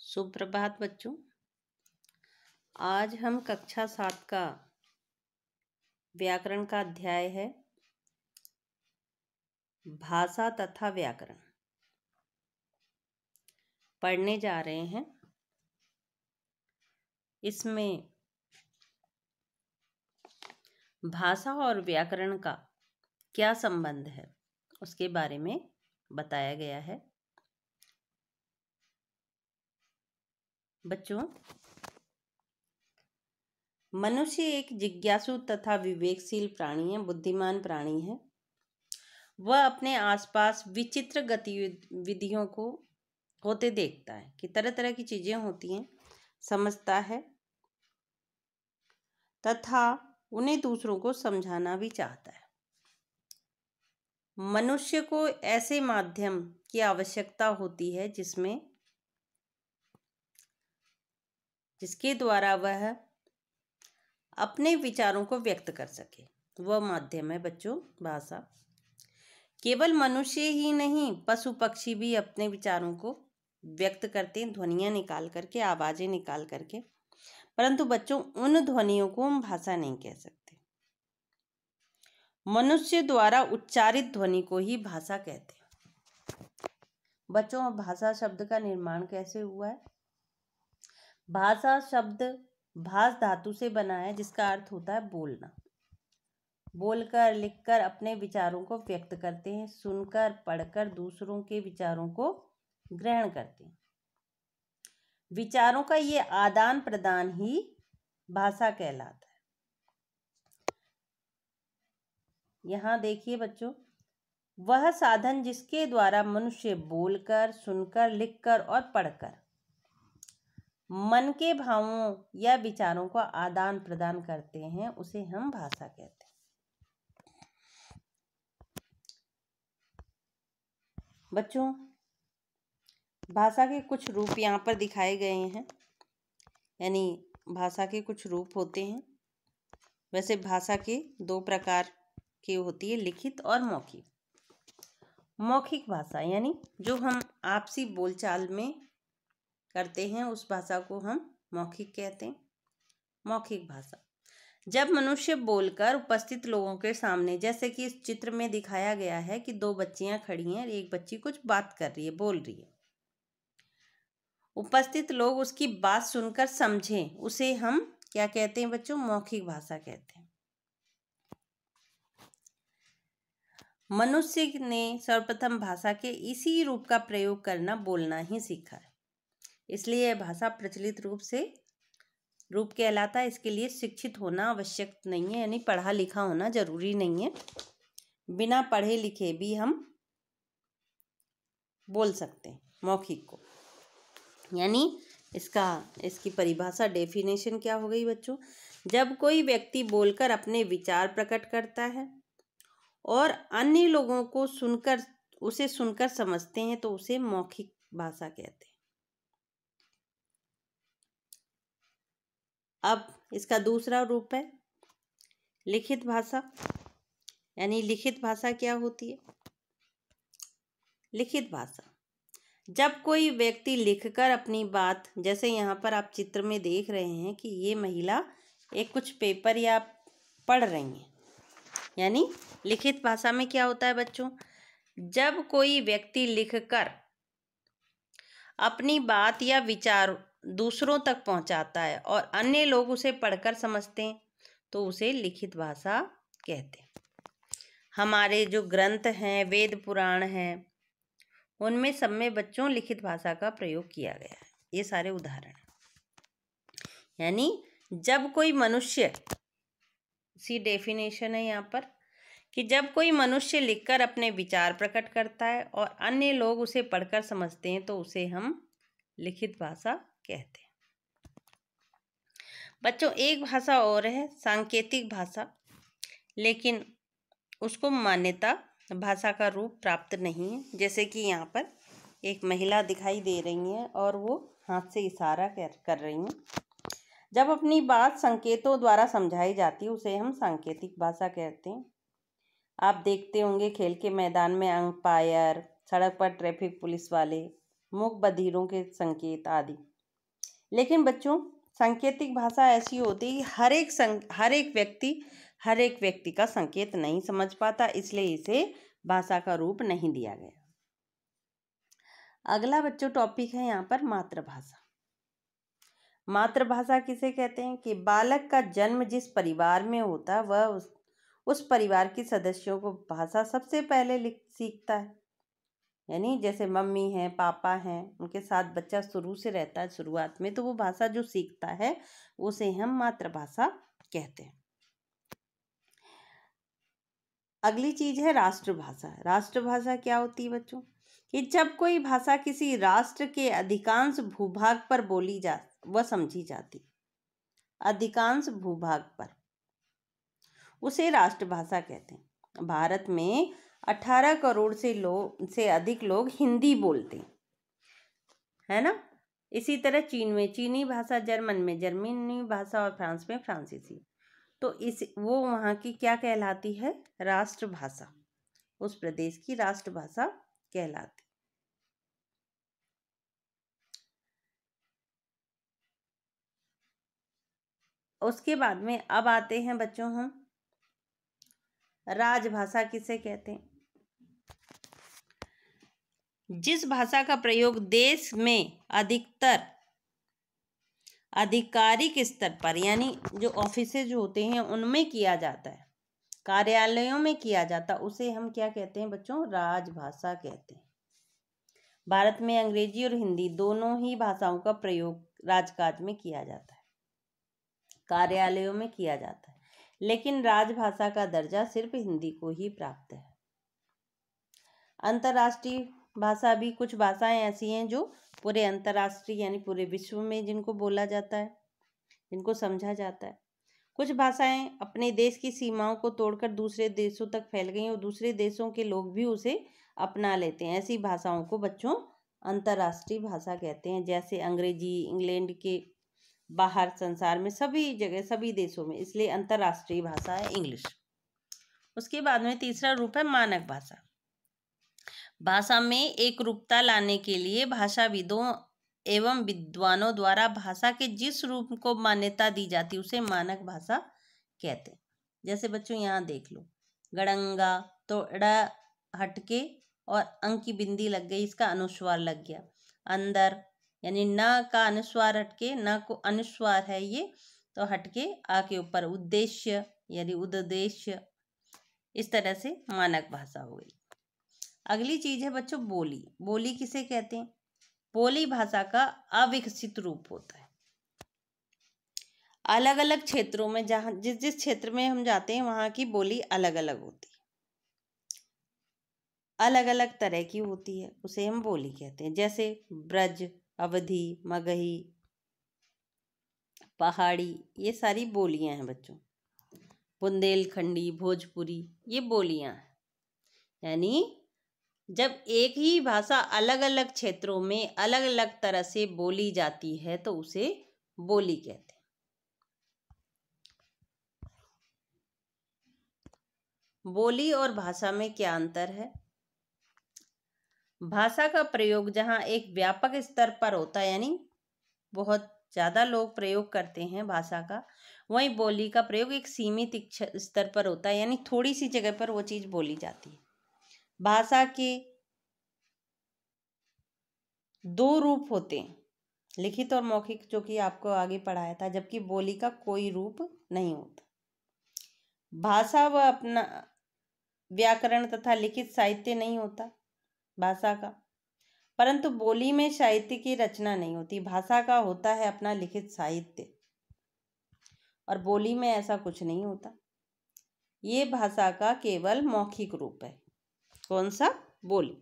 सुप्रभात बच्चों। आज हम कक्षा 7 का व्याकरण का अध्याय है भाषा तथा व्याकरण पढ़ने जा रहे हैं। इसमें भाषा और व्याकरण का क्या संबंध है उसके बारे में बताया गया है। बच्चों, मनुष्य एक जिज्ञासु तथा विवेकशील प्राणी है, बुद्धिमान प्राणी है। वह अपने आसपास विचित्र गतिविधियों को होते देखता है कि तरह तरह की चीजें होती हैं, समझता है तथा उन्हें दूसरों को समझाना भी चाहता है। मनुष्य को ऐसे माध्यम की आवश्यकता होती है जिसके द्वारा वह अपने विचारों को व्यक्त कर सके। वह माध्यम है बच्चों भाषा। केवल मनुष्य ही नहीं, पशु पक्षी भी अपने विचारों को व्यक्त करते हैं, ध्वनियां निकाल करके, आवाजें निकाल करके। परंतु बच्चों, उन ध्वनियों को हम भाषा नहीं कह सकते। मनुष्य द्वारा उच्चारित ध्वनि को ही भाषा कहते हैं। बच्चों, भाषा शब्द का निर्माण कैसे हुआ है? भाषा शब्द भास धातु से बना है, जिसका अर्थ होता है बोलना। बोलकर, लिखकर अपने विचारों को व्यक्त करते हैं, सुनकर, पढ़कर दूसरों के विचारों को ग्रहण करते हैं। विचारों का ये आदान प्रदान ही भाषा कहलाता है। यहाँ देखिए बच्चों, वह साधन जिसके द्वारा मनुष्य बोलकर, सुनकर, लिखकर और पढ़कर मन के भावों या विचारों का आदान प्रदान करते हैं, उसे हम भाषा कहते हैं। बच्चों, भाषा के कुछ रूप यहाँ पर दिखाए गए हैं, यानी भाषा के कुछ रूप होते हैं। वैसे भाषा के दो प्रकार की होती है, लिखित और मौखिक। मौखिक भाषा यानी जो हम आपसी बोलचाल में करते हैं, उस भाषा को हम मौखिक कहते हैं। मौखिक भाषा जब मनुष्य बोलकर उपस्थित लोगों के सामने, जैसे कि इस चित्र में दिखाया गया है कि दो बच्चियां खड़ी हैं, एक बच्ची कुछ बात कर रही है, बोल रही है। उपस्थित लोग उसकी बात सुनकर समझें, उसे हम क्या कहते हैं बच्चों? मौखिक भाषा कहते हैं। मनुष्य ने सर्वप्रथम भाषा के इसी रूप का प्रयोग करना, बोलना ही सीखा है। इसलिए यह भाषा प्रचलित रूप कहलाता है। इसके लिए शिक्षित होना आवश्यक नहीं है, यानी पढ़ा लिखा होना जरूरी नहीं है। बिना पढ़े लिखे भी हम बोल सकते हैं मौखिक को। यानी इसकी परिभाषा, डेफिनेशन क्या हो गई बच्चों? जब कोई व्यक्ति बोलकर अपने विचार प्रकट करता है और अन्य लोगों को उसे सुनकर समझते हैं, तो उसे मौखिक भाषा कहते हैं। अब इसका दूसरा रूप है लिखित भाषा। यानी लिखित भाषा क्या होती है? लिखित भाषा जब कोई व्यक्ति लिखकर अपनी बात, जैसे यहाँ पर आप चित्र में देख रहे हैं कि ये महिला एक कुछ पेपर या पढ़ रही हैं। यानी लिखित भाषा में क्या होता है बच्चों? जब कोई व्यक्ति लिखकर अपनी बात या विचार दूसरों तक पहुंचाता है और अन्य लोग उसे पढ़कर समझते हैं, तो उसे लिखित भाषा कहते हैं। हमारे जो ग्रंथ हैं, वेद पुराण हैं, उनमें सब में बच्चों लिखित भाषा का प्रयोग किया गया है। ये सारे उदाहरण हैं। यानी जब कोई मनुष्य, सी डेफिनेशन है यहाँ पर, कि जब कोई मनुष्य लिखकर अपने विचार प्रकट करता है और अन्य लोग उसे पढ़कर समझते हैं, तो उसे हम लिखित भाषा कहते हैं। बच्चों, एक भाषा और है सांकेतिक भाषा, लेकिन उसको मान्यता भाषा का रूप प्राप्त नहीं है। जैसे कि यहाँ पर एक महिला दिखाई दे रही है और वो हाथ से इशारा कर रही हैं। जब अपनी बात संकेतों द्वारा समझाई जाती है, उसे हम सांकेतिक भाषा कहते हैं। आप देखते होंगे खेल के मैदान में अंपायर, सड़क पर ट्रैफिक पुलिस वाले, मूक बधिरों के संकेत आदि, लेकिन बच्चों सांकेतिक भाषा ऐसी होती है हर एक व्यक्ति का संकेत नहीं समझ पाता, इसलिए इसे भाषा का रूप नहीं दिया गया। अगला बच्चों टॉपिक है यहाँ पर मातृभाषा। मातृभाषा किसे कहते हैं कि बालक का जन्म जिस परिवार में होता है वह उस परिवार के सदस्यों को भाषा सबसे पहले सीखता है। यानी जैसे मम्मी है, पापा हैं, उनके साथ बच्चा शुरू से रहता है शुरुआत में, तो वो भाषा जो सीखता है उसे हम मातृभाषा कहते हैं। अगली चीज है राष्ट्रभाषा। राष्ट्रभाषा क्या होती है बच्चों कि जब कोई भाषा किसी राष्ट्र के अधिकांश भूभाग पर वह समझी जाती, अधिकांश भूभाग पर, उसे राष्ट्रभाषा कहते हैं। भारत में 18 करोड़ से अधिक लोग हिंदी बोलते हैं, है ना। इसी तरह चीन में चीनी भाषा, जर्मन में जर्मनी भाषा और फ्रांस में फ्रांसीसी। तो वो वहाँ की क्या कहलाती है? राष्ट्रभाषा, उस प्रदेश की राष्ट्रभाषा कहलाती। उसके बाद में अब आते हैं बच्चों हम राजभाषा किसे कहते हैं? जिस भाषा का प्रयोग देश में अधिकतर आधिकारिक स्तर पर, यानी जो ऑफिसेज जो होते हैं उनमें किया जाता है, कार्यालयों में किया जाता, उसे हम क्या कहते हैं बच्चों? राजभाषा कहते हैं। भारत में अंग्रेजी और हिंदी दोनों ही भाषाओं का प्रयोग राजकाज में किया जाता है, कार्यालयों में किया जाता है, लेकिन राजभाषा का दर्जा सिर्फ हिंदी को ही प्राप्त है। अंतर्राष्ट्रीय भाषा भी, कुछ भाषाएं ऐसी हैं जो पूरे अंतर्राष्ट्रीय यानी पूरे विश्व में जिनको बोला जाता है, जिनको समझा जाता है। कुछ भाषाएं अपने देश की सीमाओं को तोड़कर दूसरे देशों तक फैल गई और दूसरे देशों के लोग भी उसे अपना लेते हैं। ऐसी भाषाओं को बच्चों अंतर्राष्ट्रीय भाषा कहते हैं। जैसे अंग्रेजी इंग्लैंड के बाहर संसार में सभी जगह सभी देशों में, इसलिए अंतर्राष्ट्रीय भाषा है इंग्लिश। उसके बाद में तीसरा रूप है मानक भाषा। भाषा में एक रूपता लाने के लिए भाषाविदों एवं विद्वानों द्वारा भाषा के जिस रूप को मान्यता दी जाती उसे मानक भाषा कहते हैं। जैसे बच्चों यहाँ देख लो, गड़ंगा तो ड़ हटके और अंक की बिंदी लग गई, इसका अनुस्वार लग गया। अंदर यानी न का अनुस्वार हटके, न को अनुस्वार है ये तो हटके आ के ऊपर उद्देश्य यानी उद्देश्य, इस तरह से मानक भाषा हो गई। अगली चीज है बच्चों बोली। बोली किसे कहते हैं? बोली भाषा का अविकसित रूप होता है। अलग अलग क्षेत्रों में जहाँ जिस क्षेत्र में हम जाते हैं वहाँ की बोली अलग अलग होती है, अलग अलग तरह की होती है, उसे हम बोली कहते हैं। जैसे ब्रज, अवधी, मगही, पहाड़ी, ये सारी बोलियां हैं बच्चों। बुंदेलखंडी, भोजपुरी, ये बोलियां हैं। यानी जब एक ही भाषा अलग अलग क्षेत्रों में अलग अलग तरह से बोली जाती है तो उसे बोली कहते हैं। बोली और भाषा में क्या अंतर है? भाषा का प्रयोग जहाँ एक व्यापक स्तर पर होता है, यानी बहुत ज़्यादा लोग प्रयोग करते हैं भाषा का, वहीं बोली का प्रयोग एक सीमित स्तर पर होता है, यानी थोड़ी सी जगह पर वो चीज़ बोली जाती है। भाषा के दो रूप होते हैं, लिखित और मौखिक, जो कि आपको आगे पढ़ाया था, जबकि बोली का कोई रूप नहीं होता। भाषा व अपना व्याकरण तथा लिखित साहित्य नहीं होता भाषा का, परंतु बोली में साहित्य की रचना नहीं होती। भाषा का होता है अपना लिखित साहित्य और बोली में ऐसा कुछ नहीं होता। ये भाषा का केवल मौखिक रूप है। कौन सा? बोली।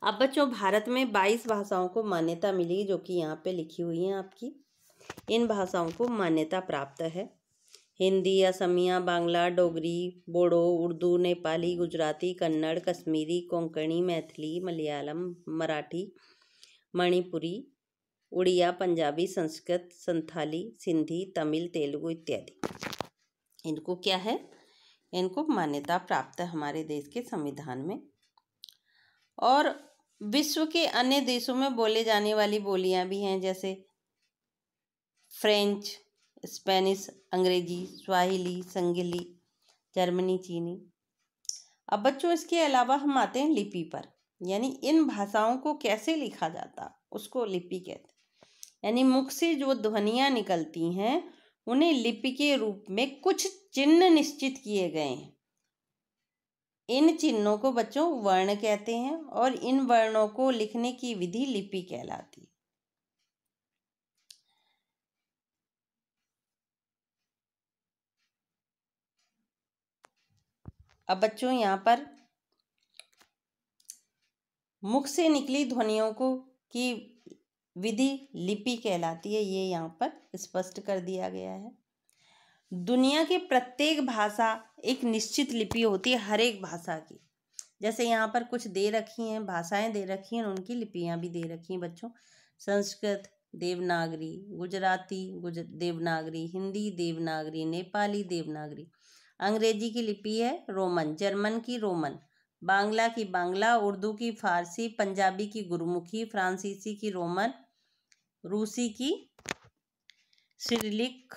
अब बच्चों भारत में 22 भाषाओं को मान्यता मिली, जो कि यहाँ पे लिखी हुई हैं आपकी। इन भाषाओं को मान्यता प्राप्त है। हिंदी, असमिया, बांग्ला, डोगरी, बोडो, उर्दू, नेपाली, गुजराती, कन्नड़, कश्मीरी, कोंकणी, मैथिली, मलयालम, मराठी, मणिपुरी, उड़िया, पंजाबी, संस्कृत, संथाली, सिंधी, तमिल, तेलुगु इत्यादि। इनको क्या है? इनको मान्यता प्राप्त है हमारे देश के संविधान में। और विश्व के अन्य देशों में बोले जाने वाली बोलियां भी हैं, जैसे फ्रेंच, स्पेनिश, अंग्रेजी, स्वाहिली, संगली, जर्मनी, चीनी। अब बच्चों इसके अलावा हम आते हैं लिपि पर, यानी इन भाषाओं को कैसे लिखा जाता उसको लिपि कहते हैं। यानी मुख से जो ध्वनियाँ निकलती हैं उन्हें लिपि के रूप में कुछ चिन्ह निश्चित किए गए हैं। इन चिन्हों को बच्चों वर्ण कहते हैं और इन वर्णों को लिखने की विधि लिपि कहलाती है। अब बच्चों यहाँ पर मुख से निकली ध्वनियों को की विधि लिपि कहलाती है, ये यहाँ पर स्पष्ट कर दिया गया है। दुनिया के प्रत्येक भाषा एक निश्चित लिपि होती है, हर एक भाषा की। जैसे यहाँ पर कुछ दे रखी हैं, भाषाएं दे रखी हैं, उनकी लिपियां भी दे रखी हैं बच्चों। संस्कृत देवनागरी, गुजराती देवनागरी, हिंदी देवनागरी, नेपाली देवनागरी, अंग्रेजी की लिपि है रोमन, जर्मन की रोमन, बांग्ला की बांग्ला, उर्दू की फारसी, पंजाबी की गुरमुखी, फ्रांसीसी की रोमन, रूसी की सिरिलिक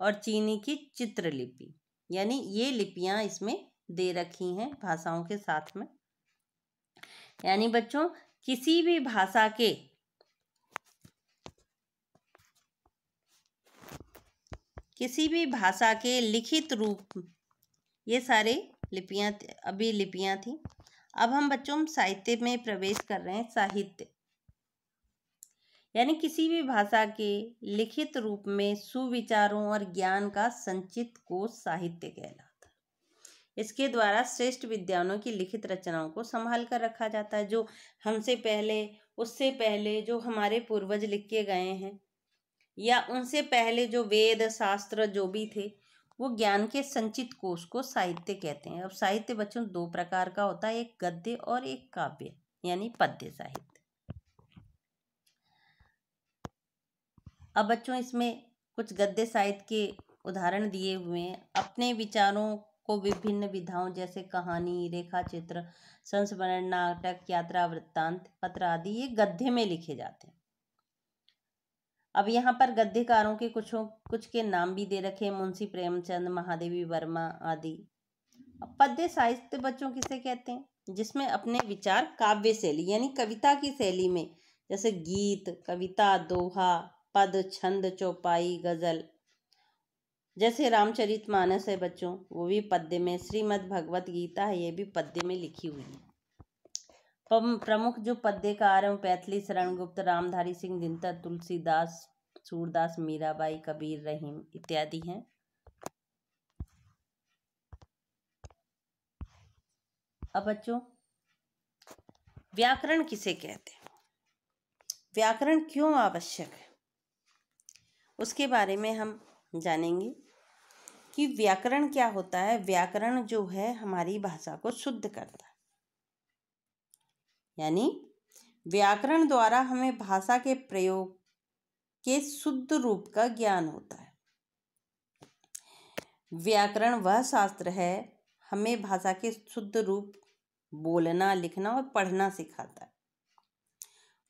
और चीनी की चित्रलिपि। यानी ये लिपियां इसमें दे रखी हैं भाषाओं के साथ में। यानी बच्चों किसी भी भाषा के लिखित रूप, ये सारे लिपियां थी। अब हम बच्चों साहित्य में प्रवेश कर रहे हैं। साहित्य यानी किसी भी भाषा के लिखित रूप में सुविचारों और ज्ञान का संचित कोश साहित्य कहलाता है। इसके द्वारा श्रेष्ठ विद्वानों की लिखित रचनाओं को संभाल कर रखा जाता है। जो हमसे पहले, उससे पहले जो हमारे पूर्वज लिख के गए हैं, या उनसे पहले जो वेद शास्त्र जो भी थे, वो ज्ञान के संचित कोश को साहित्य कहते हैं। अब साहित्य बच्चों दो प्रकार का होता है, एक गद्य और एक काव्य यानी पद्य साहित्य। अब बच्चों इसमें कुछ गद्य साहित्य के उदाहरण दिए हुए हैं। अपने विचारों को विभिन्न विधाओं जैसे कहानी, रेखा चित्र, संस्मरण, नाटक, यात्रा वृत्तांत, पत्र आदि ये गद्य में लिखे जाते हैं। अब यहाँ पर गद्यकारों के कुछ के नाम भी दे रखे हैं, मुंशी प्रेमचंद, महादेवी वर्मा आदि। अब पद्य साहित्य बच्चों किसे कहते हैं? जिसमें अपने विचार काव्य शैली यानी कविता की शैली में, जैसे गीत, कविता, दोहा, पद, छंद, चौपाई, गजल, जैसे रामचरितमानस है बच्चों, वो भी पद्य में। श्रीमद् भगवत गीता है, ये भी पद्य में लिखी हुई है। प्रमुख जो पद्यकार हैं पैथली शरण गुप्त, रामधारी सिंह दिनकर, तुलसीदास, सूरदास, मीराबाई, कबीर, रहीम इत्यादि हैं। अब बच्चों व्याकरण किसे कहते हैं, व्याकरण क्यों आवश्यक है, उसके बारे में हम जानेंगे कि व्याकरण क्या होता है। व्याकरण जो है हमारी भाषा को शुद्ध करता है, यानी व्याकरण द्वारा हमें भाषा के प्रयोग के शुद्ध रूप का ज्ञान होता है। व्याकरण वह शास्त्र है हमें भाषा के शुद्ध रूप बोलना, लिखना और पढ़ना सिखाता है।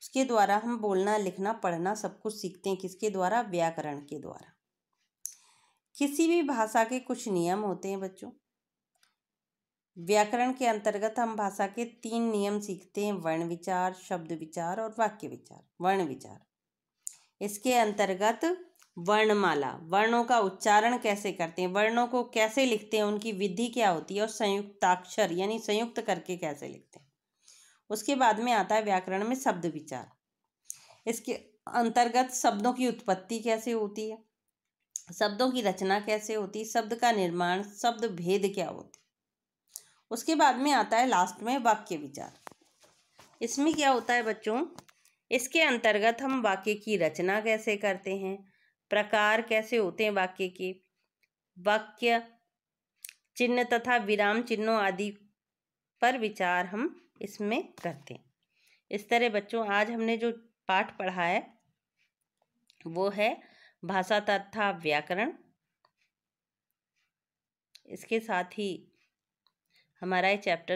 उसके द्वारा हम बोलना, लिखना, पढ़ना सब कुछ सीखते हैं। किसके द्वारा? व्याकरण के द्वारा। किसी भी भाषा के कुछ नियम होते हैं बच्चों। व्याकरण के अंतर्गत हम भाषा के 3 नियम सीखते हैं, वर्ण विचार, शब्द विचार और वाक्य विचार। वर्ण विचार, इसके अंतर्गत वर्णमाला, वर्णों का उच्चारण कैसे करते हैं, वर्णों को कैसे लिखते हैं, उनकी विधि क्या होती है, और संयुक्ताक्षर यानी संयुक्त करके कैसे लिखते हैं। उसके बाद में आता है व्याकरण में शब्द विचार। इसके अंतर्गत शब्दों की उत्पत्ति कैसे होती है, शब्दों की रचना कैसे होती है, शब्द का निर्माण, शब्द भेद क्या होते। उसके बाद में आता है लास्ट में वाक्य विचार। इसमें क्या होता है बच्चों, इसके अंतर्गत हम वाक्य की रचना कैसे करते हैं, प्रकार कैसे होते हैं वाक्य के, वाक्य चिन्ह तथा विराम चिन्हों आदि पर विचार हम इसमें करते हैं। इस तरह बच्चों आज हमने जो पाठ पढ़ा है वो है भाषा तथा व्याकरण। इसके साथ ही हमारा ये चैप्टर